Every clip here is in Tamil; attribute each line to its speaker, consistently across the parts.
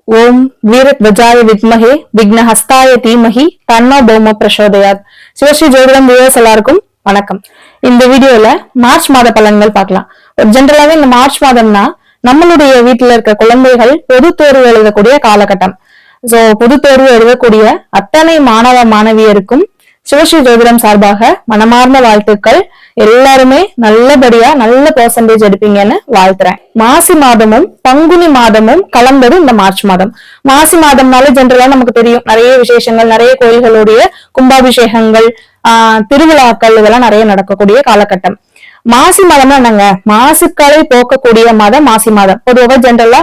Speaker 1: ஓம் வீரத்வஜாய வித்மஹே விக்னஹஸ்தாய தீமஹி தன்னோ பௌம பிரசோதயாத். சிவஸ்ரீ ஜோதிடம் வியூவர்ஸ் எல்லாருக்கும் வணக்கம். இந்த வீடியோல மார்ச் மாத பலன்கள் பார்க்கலாம். ஜென்ரலாவே இந்த மார்ச் மாதம்னா நம்மளுடைய வீட்டுல இருக்க குழந்தைகள் பொது தேர்வு எழுதக்கூடிய காலகட்டம். சோ பொது தேர்வு எழுதக்கூடிய அத்தனை மாணவ மாணவியருக்கும் சிவஸ்ரீ ஜோதிடம் சார்பாக மனமார்ந்த வாழ்த்துக்கள். எல்லாருமே நல்லபடியா நல்ல பெர்சன்டேஜ் எடுப்பீங்கன்னு வாழ்த்துறேன். மாசி மாதமும் பங்குனி மாதமும் கலந்தது இந்த மார்ச் மாதம். மாசி மாதம்னாலே ஜென்ரலா நமக்கு தெரியும், நிறைய விசேஷங்கள், நிறைய கோயில்களுடைய கும்பாபிஷேகங்கள், திருவிழாக்கள் இதெல்லாம் நிறைய நடக்கக்கூடிய காலகட்டம். மாசி மாதம்னா என்னங்க? மாசுக்களை போக்கக்கூடிய மாதம் மாசி மாதம். பொதுவாக ஜென்ரலா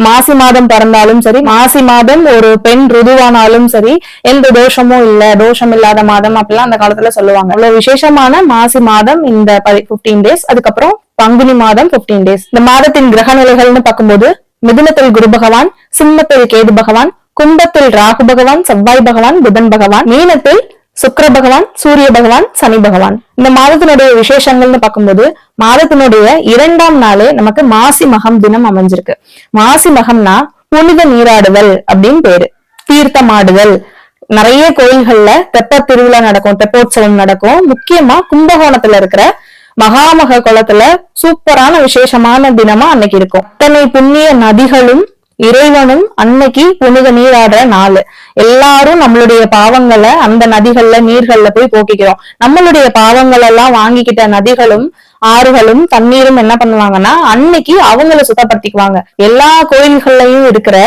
Speaker 1: மாசி மாதம் பிறந்தாலும் சரி, மாசி மாதம் ஒரு பெண் ருதுவானாலும் சரி, எந்த தோஷமும் இல்ல, தோஷம் இல்லாத மாதம் அப்படிலாம் அந்த காலத்துல சொல்லுவாங்க. அவ்வளவு விசேஷமான மாசி மாதம் இந்த 15 டேஸ். அதுக்கப்புறம் பங்குனி மாதம் 15 டேஸ். இந்த மாதத்தின் கிரக நிலைகள்னு பார்க்கும்போது மிதுனத்தில் குரு பகவான், சிம்மத்தில் கேது பகவான், கும்பத்தில் ராகு பகவான், செவ்வாய் பகவான், புதன் பகவான், மீனத்தில் சுக்கிர பகவான், சூரிய பகவான், சனி பகவான். இந்த மாதத்தினுடைய விசேஷங்கள்னு பார்க்கும்போது மாதத்தினுடைய 2ஆம் நாளே நமக்கு மாசி மகம் தினம் அமைஞ்சிருக்கு. மாசி மகம்னா புனித நீராடுதல் அப்படின்னு பேரு, தீர்த்தமாடுதல். நிறைய கோயில்கள்ல தெப்ப திருவிழா நடக்கும், தெப்போற்சவம் நடக்கும். முக்கியமா கும்பகோணத்துல இருக்கிற மகாமக குளத்துல சூப்பரான விசேஷமான தினமா அன்னைக்கு இருக்கும். அத்தனை புண்ணிய நதிகளும் இறைவனும் அன்னைக்கு புனித நீராடுற நாள். எல்லாரும் நம்மளுடைய பாவங்களை அந்த நதிகள்ல நீர்கள்ல போய் போக்கிக்கிறோம். நம்மளுடைய பாவங்கள் எல்லாம் வாங்கிக்கிட்ட நதிகளும் ஆறுகளும் தண்ணீரும் என்ன பண்ணுவாங்கன்னா அன்னைக்கு அவங்கள சுத்தப்படுத்திக்குவாங்க. எல்லா கோயில்கள்லயும் இருக்கிற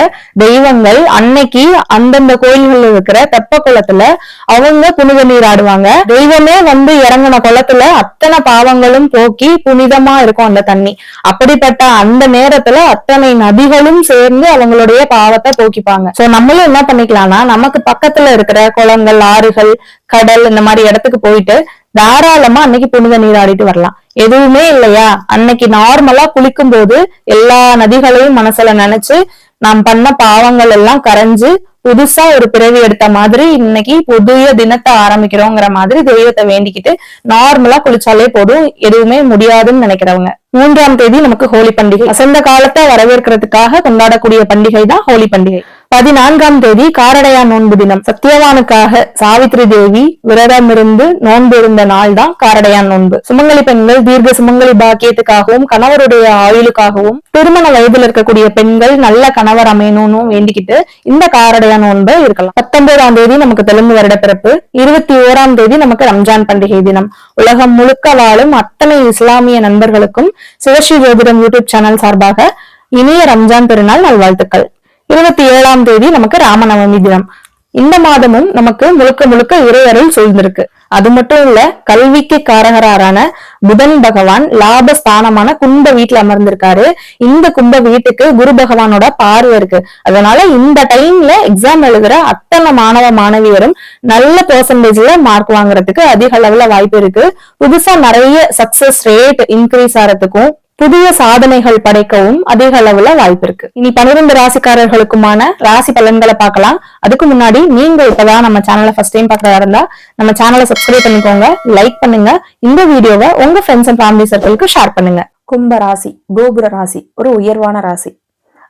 Speaker 1: தெய்வங்கள் அன்னைக்கு அந்தந்த கோயில்கள்ல இருக்கிற தெப்ப குளத்துல அவங்க புனித நீர் ஆடுவாங்க. தெய்வமே வந்து இறங்கின குளத்துல அத்தனை பாவங்களும் போக்கி புனிதமா இருக்கும் அந்த தண்ணி. அப்படிப்பட்ட அந்த நேரத்துல அத்தனை நதிகளும் சேர்ந்து அவங்களுடைய பாவத்தை போக்கிப்பாங்க. சோ நம்மளும் என்ன பண்ணிக்கலாம்னா, நமக்கு பக்கத்துல இருக்கிற குளங்கள், ஆறுகள், கடல் இந்த மாதிரி இடத்துக்கு போயிட்டு தாராளமா அன்னைக்கு புனித நீராடிட்டு வரலாம். எதுவுமே இல்லையா, அன்னைக்கு நார்மலா குளிக்கும் போது எல்லா நதிகளையும் மனசுல நினைச்சு நாம் பண்ண பாவங்கள் எல்லாம் கரைஞ்சு புதுசா ஒரு பிறவி எடுத்த மாதிரி இன்னைக்கு புதிய தினத்தை ஆரம்பிக்கிறோங்கிற மாதிரி தெய்வத்தை வேண்டிக்கிட்டு நார்மலா குளிச்சாலே போதும். எதுவுமே முடியாதுன்னு நினைக்கிறவங்க 3ஆம் தேதி நமக்கு ஹோலி பண்டிகை. வசந்த காலத்தை வரவேற்கிறதுக்காக கொண்டாடக்கூடிய பண்டிகை தான் ஹோலி பண்டிகை. 14ஆம் தேதி காரடையா நோன்பு தினம். சத்தியவானுக்காக சாவித்ரி தேவி விரதம் இருந்து நோன்பு இருந்த நாள் தான் காரடையா நோன்பு. சுமங்கலி பெண்கள் தீர்க்க சுமங்கலி பாக்கியத்துக்காகவும் கணவருடைய ஆயுளுக்காகவும் திருமண வயதில் இருக்கக்கூடிய பெண்கள் நல்ல கணவர் அமையணும்னு வேண்டிக்கிட்டு இந்த காரடையா நோன்பு இருக்கலாம். 19ஆம் தேதி நமக்கு தெலுங்கு வருட பிறப்பு. 21ஆம் தேதி நமக்கு ரம்ஜான் பண்டிகை தினம். உலகம் முழுக்க வாழும் அத்தனை இஸ்லாமிய நண்பர்களுக்கும் சிவஸ்ரீ ஜோதிடம் யூடியூப் சேனல் சார்பாக இனிய ரம்ஜான் பெருநாள் நல்வாழ்த்துக்கள். 27ஆம் தேதி நமக்கு ராமநவமி தினம். இந்த மாதமும் நமக்கு முழுக்க முழுக்க இறையருள் சூழ்ந்திருக்கு. அது மட்டும் இல்ல, கல்விக்கு காரகரான புதன் பகவான் லாபஸ்தானமான கும்ப வீட்டுல அமர்ந்திருக்காரு. இந்த கும்ப வீட்டுக்கு குரு பகவானோட பார்வை இருக்கு. அதனால இந்த டைம்ல எக்ஸாம் எழுதுற அத்தனை மாணவ மாணவியரும் நல்ல பெர்சன்டேஜ்ல மார்க் வாங்குறதுக்கு அதிக அளவுல வாய்ப்பு இருக்கு. புதுசா நிறைய சக்சஸ் ரேட் இன்க்ரீஸ் ஆகிறதுக்கும் புதிய சாதனைகள் படைக்கவும் அதிக அளவுல வாய்ப்பு இருக்கு. இனி 12 ராசிக்காரர்களுக்குமான ராசி பலன்களை பார்க்கலாம். அதுக்கு முன்னாடி நீங்க இப்பதான் நம்ம சேனலை ஃபர்ஸ்ட் டைம் பார்க்கறதா இருந்தா நம்ம சேனலை சப்ஸ்கிரைப் பண்ணிக்கோங்க, லைக் பண்ணுங்க, இந்த வீடியோவை உங்க ஃப்ரெண்ட்ஸ் அண்ட் ஃபேமிலி சர்க்கிளுக்கு ஷேர் பண்ணுங்க. கும்ப ராசி கோபுர ராசி, ஒரு உயர்வான ராசி.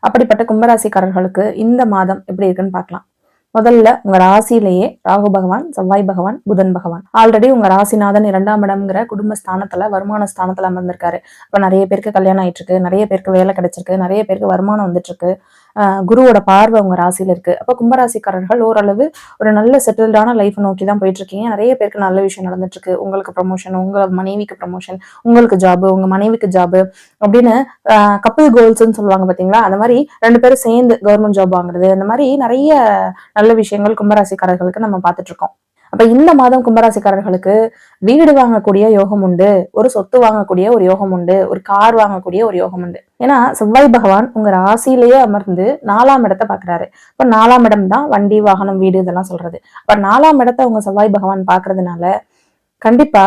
Speaker 1: அப்படிப்பட்ட கும்பராசிக்காரர்களுக்கு இந்த மாதம் எப்படி இருக்குன்னு பார்க்கலாம். முதல்ல உங்க ராசியிலேயே ராகு பகவான், செவ்வாய் பகவான், புதன் பகவான். ஆல்ரெடி உங்க ராசிநாதன் 2ஆம் இடம்ங்கிற குடும்ப ஸ்தானத்துல வருமான ஸ்தானத்துல அமர்ந்திருக்காரு. இப்ப நிறைய பேருக்கு கல்யாணம் ஆயிட்டு இருக்கு, நிறைய பேருக்கு வேலை கிடைச்சிருக்கு, நிறைய பேருக்கு வருமானம் வந்துட்டு இருக்கு. குருவோட பார்வை உங்க ராசியில இருக்கு. அப்ப கும்பராசிக்காரர்கள் ஓரளவு ஒரு நல்ல செட்டில்டான லைஃப் நோக்கி தான் போயிட்டு இருக்கீங்க. நிறைய பேருக்கு நல்ல விஷயம் நடந்துட்டு இருக்கு. உங்களுக்கு ப்ரமோஷன், உங்க மனைவிக்கு ப்ரமோஷன், உங்களுக்கு ஜாபு, உங்க மனைவிக்கு ஜாபு அப்படின்னு கப்பிள் கோல்ஸ்ன்னு சொல்லுவாங்க பாத்தீங்களா, அந்த மாதிரி 2 பேரும் சேர்ந்து கவர்மெண்ட் ஜாப் வாங்குறது, அந்த மாதிரி நிறைய நல்ல விஷயங்கள் கும்பராசிக்காரர்களுக்கு நம்ம பார்த்துட்டு இருக்கோம். அப்ப இந்த மாதம் கும்பராசிக்காரர்களுக்கு வீடு வாங்கக்கூடிய யோகம் உண்டு, ஒரு சொத்து வாங்கக்கூடிய ஒரு யோகம் உண்டு, ஒரு கார் வாங்கக்கூடிய ஒரு யோகம் உண்டு. ஏன்னா செவ்வாய் பகவான் உங்க ராசியிலேயே அமர்ந்து 4ஆம் இடத்தை பாக்குறாரு. இப்ப 4ஆம் இடம் தான் வண்டி, வாகனம், வீடு இதெல்லாம் சொல்றது. அப்ப 4ஆம் இடத்தை உங்க செவ்வாய் பகவான் பாக்குறதுனால கண்டிப்பா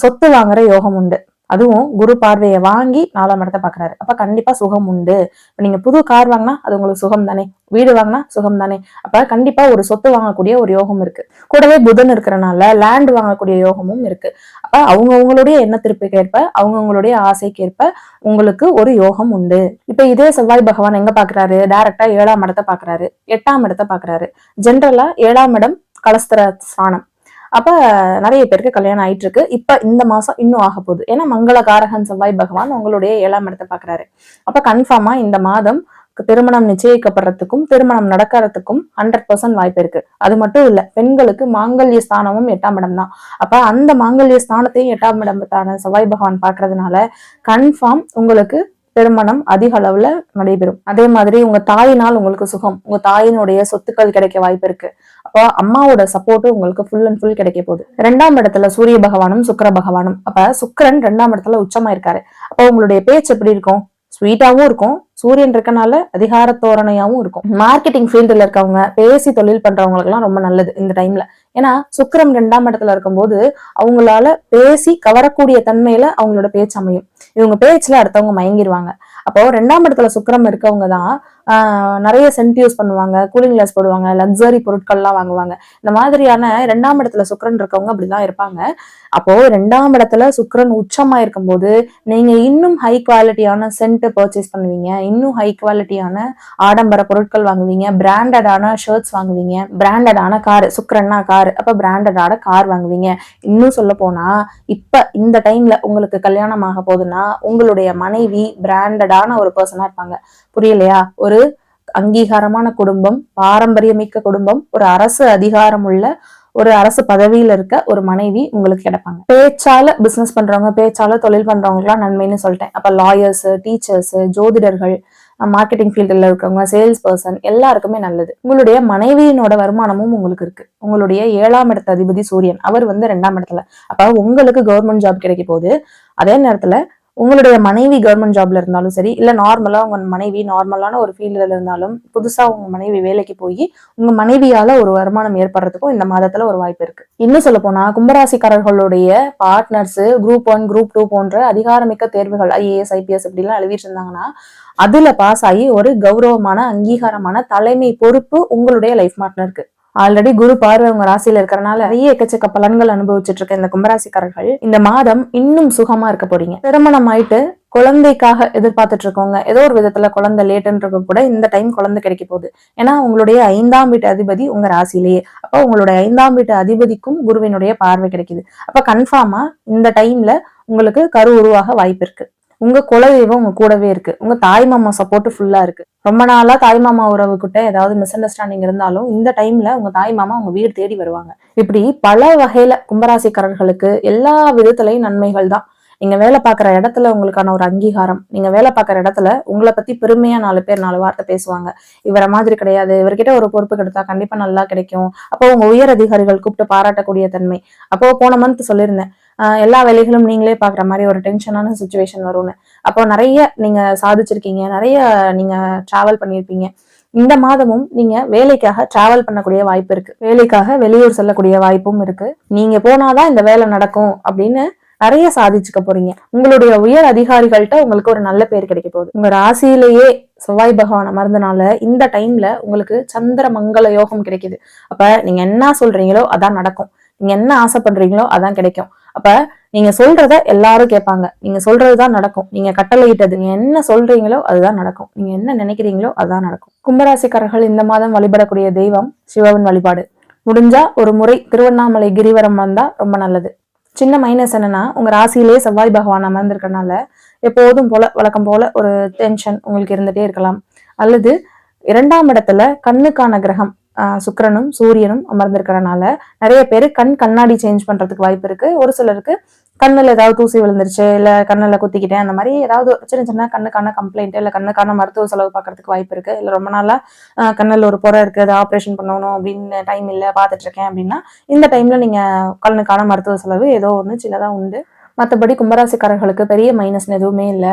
Speaker 1: சொத்து வாங்குற யோகம் உண்டு. அதுவும் குரு பார்வையை வாங்கி 4ஆம் இடத்தை பாக்குறாரு. அப்ப கண்டிப்பா சுகம் உண்டு. நீங்க புது கார் வாங்கினா அது உங்களுக்கு சுகம் தானே, வீடு வாங்கினா சுகம் தானே. அப்ப கண்டிப்பா ஒரு சொத்து வாங்கக்கூடிய ஒரு யோகம் இருக்கு. கூடவே புதன் இருக்கிறனால லேண்ட் வாங்கக்கூடிய யோகமும் இருக்கு. அப்ப அவங்கவுங்களுடைய எண்ணத்திற்கு ஏற்ப அவங்கவுங்களுடைய ஆசைக்கு ஏற்ப உங்களுக்கு ஒரு யோகம் உண்டு. இப்ப இதே செவ்வாய் பகவான் எங்க பாக்குறாரு, டைரக்டா 7ஆம் இடத்தை பாக்குறாரு, 8ஆம் இடத்தை பாக்குறாரு. ஜென்ரலா 7ஆம் இடம் கலஸ்திர ஸ்தானம். அப்ப நிறைய பேருக்கு கல்யாணம் ஆயிட்டு இருக்கு. இப்ப இந்த மாசம் இன்னும் ஆக போகுது. ஏன்னா மங்களகாரகன் செவ்வாய் பகவான் உங்களுடைய 7ஆம் இடத்தை பாக்குறாரு. அப்ப கன்ஃபார்மா இந்த மாதம் திருமணம் நிச்சயிக்கப்படுறதுக்கும் திருமணம் நடக்கிறதுக்கும் 100% வாய்ப்பு இருக்கு. அது மட்டும் இல்ல, பெண்களுக்கு மாங்கல்ய ஸ்தானமும் 8ஆம் இடம் தான். அப்ப அந்த மாங்கல்ய ஸ்தானத்தையும் 8ஆம் இடத்தான செவ்வாய் பகவான் பாக்குறதுனால கன்ஃபார்ம் உங்களுக்கு திருமணம் அதிக அளவுல நடைபெறும். அதே மாதிரி உங்க தாயினால் உங்களுக்கு சுகம், உங்க தாயினுடைய சொத்துக்கள் கிடைக்க வாய்ப்பு இருக்கு. அப்போ அம்மாவோட சப்போர்ட் உங்களுக்கு ஃபுல் அண்ட் ஃபுல் கிடைக்க போகுது. 2ஆம் இடத்துல சூரிய பகவானும் சுக்கிர பகவானும். அப்ப சுக்கிரன் 2ஆம் இடத்துல உச்சமா இருக்காரு. அப்போ உங்களுடைய பேச்சு எப்படி இருக்கும், ஸ்வீட்டாவும் இருக்கும். சூரியன் இருக்கனால அதிகார தோரணையாவும் இருக்கும். மார்க்கெட்டிங் ஃபீல்டுல இருக்கவங்க, பேசி தொழில் பண்றவங்களுக்கு எல்லாம் ரொம்ப நல்லது இந்த டைம்ல. ஏன்னா சுக்கிரம் 2ஆம் இடத்துல இருக்கும்போது அவங்களால பேசி கவரக்கூடிய தன்மையில அவங்களோட பேச்சு அமையும். இவங்க பேச்சுல அடுத்தவங்க மயங்கிடுவாங்க. அப்போ 2ஆம் இடத்துல சுக்கிரம் இருக்கவங்க தான் நிறைய சென்ட் யூஸ் பண்ணுவாங்க, கூலிங் கிளாஸ் போடுவாங்க, லக்ஸரி பொருட்கள்லாம் வாங்குவாங்க. இந்த மாதிரியான 2ஆம் இடத்துல சுக்கிரன் இருக்கவங்க அப்படிதான் இருப்பாங்க. அப்போ 2ஆம் இடத்துல சுக்கிரன் உச்சமா இருக்கும்போது நீங்க இன்னும் ஹை குவாலிட்டியான சென்ட் பர்ச்சேஸ் பண்ணுவீங்க, இன்னும் ஹை குவாலிட்டியான ஆடம்பர பொருட்கள் வாங்குவீங்க, பிராண்டடான ஷர்ட்ஸ் வாங்குவீங்க, பிராண்டடான கார், சுக்கிரன்னா கார், அப்ப பிராண்டடான கார் வாங்குவீங்க. இன்னும் சொல்ல போனா இப்ப இந்த டைம்ல உங்களுக்கு கல்யாணம் ஆக போகுதுன்னா உங்களுடைய மனைவி பிராண்டடான ஒரு பர்சனா இருப்பாங்க. புரியலையா? ஒரு அங்கீகாரமான குடும்பம், பாரம்பரியமிக்க குடும்பம், ஒரு அரசு அதிகாரம் உள்ள ஒரு அரசு பதவியில இருக்க ஒரு மனைவி உங்களுக்கு கிடைப்பாங்க. பேச்சால பிசினஸ் பண்றவங்க, பேச்சால தொழில் பண்றவங்க எல்லாம் நன்மைன்னு சொல்லிட்டேன். அப்ப லாயர்ஸ், டீச்சர்ஸ், ஜோதிடர்கள், மார்க்கெட்டிங் ஃபீல்டுல இருக்கவங்க, சேல்ஸ் பர்சன் எல்லாருக்குமே நல்லது. உங்களுடைய மனைவியினோட வருமானமும் உங்களுக்கு இருக்கு. உங்களுடைய 7ஆம் இடத்த அதிபதி சூரியன், அவர் 2ஆம் இடத்துல. அப்ப உங்களுக்கு கவர்மெண்ட் ஜாப் கிடைக்க போகுது. அதே நேரத்துல உங்களுடைய மனைவி கவர்மெண்ட் ஜாப்ல இருந்தாலும் சரி, இல்ல நார்மலா உங்க மனைவி நார்மலான ஒரு ஃபீல்டுல இருந்தாலும் புதுசா உங்க மனைவி வேலைக்கு போய் உங்க மனைவியால ஒரு வருமானம் ஏற்படுறதுக்கும் இந்த மாதத்துல ஒரு வாய்ப்பு இருக்கு. இன்னும் சொல்ல போனா கும்பராசிக்காரர்களுடைய பார்ட்னர்ஸ் குரூப் 1, குரூப் 2 போன்ற அதிகாரமிக்க தேர்வுகள் IAS, IPS இப்படி எல்லாம் எழுதிட்டு இருந்தாங்கன்னா அதுல பாஸ் ஆகி ஒரு கௌரவமான அங்கீகாரமான தலைமை பொறுப்பு உங்களுடைய லைஃப் பார்ட்னருக்கு. ஆல்ரெடி குரு பார்வை உங்க ராசியில இருக்கிறனால நிறைய எக்கச்சக்க பலன்கள் அனுபவிச்சுட்டு இருக்க இந்த கும்பராசிக்காரர்கள் இந்த மாதம் இன்னும் சுகமா இருக்க போறீங்க. திருமணம் ஆயிட்டு குழந்தைக்காக எதிர்பார்த்துட்டு இருக்கவங்க, ஏதோ ஒரு விதத்துல குழந்தை லேட்டுன்றவங்க கூட இந்த டைம் குழந்தை கிடைக்க போகுது. ஏன்னா உங்களுடைய 5ஆம் வீட்டு அதிபதி உங்க ராசியிலேயே. அப்ப உங்களுடைய 5ஆம் வீட்டு அதிபதிக்கும் குருவினுடைய பார்வை கிடைக்குது. அப்ப கன்ஃபார்மா இந்த டைம்ல உங்களுக்கு கரு உருவாக வாய்ப்பு இருக்கு. உங்க குலதெய்வம் உங்க கூடவே இருக்கு. உங்க தாய் மாமா சப்போர்ட் ஃபுல்லா இருக்கு. ரொம்ப நாளா தாய் மாமா உறவு கிட்ட ஏதாவது மிஸ் அண்டர்ஸ்டாண்டிங் இருந்தாலும் இந்த டைம்ல உங்க தாய் மாமா உங்க வீடு தேடி வருவாங்க. இப்படி பல வகையில கும்பராசிக்காரர்களுக்கு எல்லா விதத்திலையும் நன்மைகள் தான். நீங்க வேலை பார்க்குற இடத்துல உங்களுக்கான ஒரு அங்கீகாரம், நீங்க வேலை பார்க்குற இடத்துல உங்களை பத்தி பெருமையா 4 பேர் 4 வார்த்தை பேசுவாங்க. இவரை மாதிரி கிடையாது, இவர்கிட்ட ஒரு பொறுப்பு கிடைத்தா கண்டிப்பா நல்லா கிடைக்கும். அப்போ உங்க உயர் அதிகாரிகள் கூப்பிட்டு பாராட்டக்கூடிய தன்மை. அப்போ போன மந்த் சொல்லியிருந்தேன், எல்லா வேலைகளும் நீங்களே பாக்குற மாதிரி ஒரு டென்ஷனான சுச்சுவேஷன் வரும்னு. அப்போ நிறைய நீங்க சாதிச்சிருக்கீங்க, நிறைய நீங்க டிராவல் பண்ணியிருப்பீங்க. இந்த மாதமும் நீங்க வேலைக்காக டிராவல் பண்ணக்கூடிய வாய்ப்பு இருக்கு. வேலைக்காக வெளியூர் செல்லக்கூடிய வாய்ப்பும் இருக்கு. நீங்க போனாதான் இந்த வேலை நடக்கும் அப்படின்னு நிறைய சாதிச்சுக்க போறீங்க. உங்களுடைய உயர் அதிகாரிகள்கிட்ட உங்களுக்கு ஒரு நல்ல பேர் கிடைக்க போகுது. உங்க ராசியிலேயே செவ்வாய் பகவான் அமர்ந்தனால இந்த டைம்ல உங்களுக்கு சந்திர மங்கள யோகம் கிடைக்குது. அப்ப நீங்க என்ன சொல்றீங்களோ அதான் நடக்கும். நீங்க என்ன ஆசைப்படுறீங்களோ அதான் கிடைக்கும். அப்ப நீங்க சொல்றத எல்லாரும் கேட்பாங்க. நீங்க சொல்றதுதான் நடக்கும். நீங்க கட்டளையிட்டது, நீங்க என்ன சொல்றீங்களோ அதுதான் நடக்கும். நீங்க என்ன நினைக்கிறீங்களோ அதுதான் நடக்கும். கும்பராசிக்காரர்கள் இந்த மாதம் வழிபடக்கூடிய தெய்வம் சிவன் வழிபாடு. முடிஞ்சா ஒரு முறை திருவண்ணாமலை கிரிவலம் வந்தா ரொம்ப நல்லது. சின்ன மைனஸ் என்னன்னா உங்க ராசியிலேயே செவ்வாய் பகவான் அமர்ந்திருக்கனால எப்போதும் போல வழக்கம் போல ஒரு டென்ஷன் உங்களுக்கு இருந்துட்டே இருக்கலாம். அல்லது 2ஆம் இடத்துல கண்ணுக்கான கிரகம் சுக்கிரனும் சூரியனும் அமர்ந்திருக்கிறனால நிறைய பேர் கண்ணாடி சேஞ்ச் பண்றதுக்கு வாய்ப்பு இருக்கு. ஒரு சிலருக்கு கண்ணுல ஏதாவது தூசி விழுந்துருச்சு, இல்ல கண்ணுல குத்திக்கிட்டேன், அந்த மாதிரி ஏதாவது சின்ன சின்ன கண்ணுக்கான கம்ப்ளைண்ட் இல்ல கண்ணுக்கான மருத்துவ செலவு பார்க்கறதுக்கு வாய்ப்பு இருக்கு. இல்ல ரொம்ப நாளா கண்ணுல ஒரு புறை இருக்கு, அதை ஆப்ரேஷன் பண்ணணும் அப்படின்னு டைம் இல்ல பாத்துட்டு இருக்கேன் அப்படின்னா இந்த டைம்ல நீங்க கண்ணுக்கான மருத்துவ செலவு ஏதோ ஒண்ணு சின்னதா உண்டு. மற்றபடி கும்பராசிக்காரர்களுக்கு பெரிய மைனஸ் எதுவுமே இல்லை.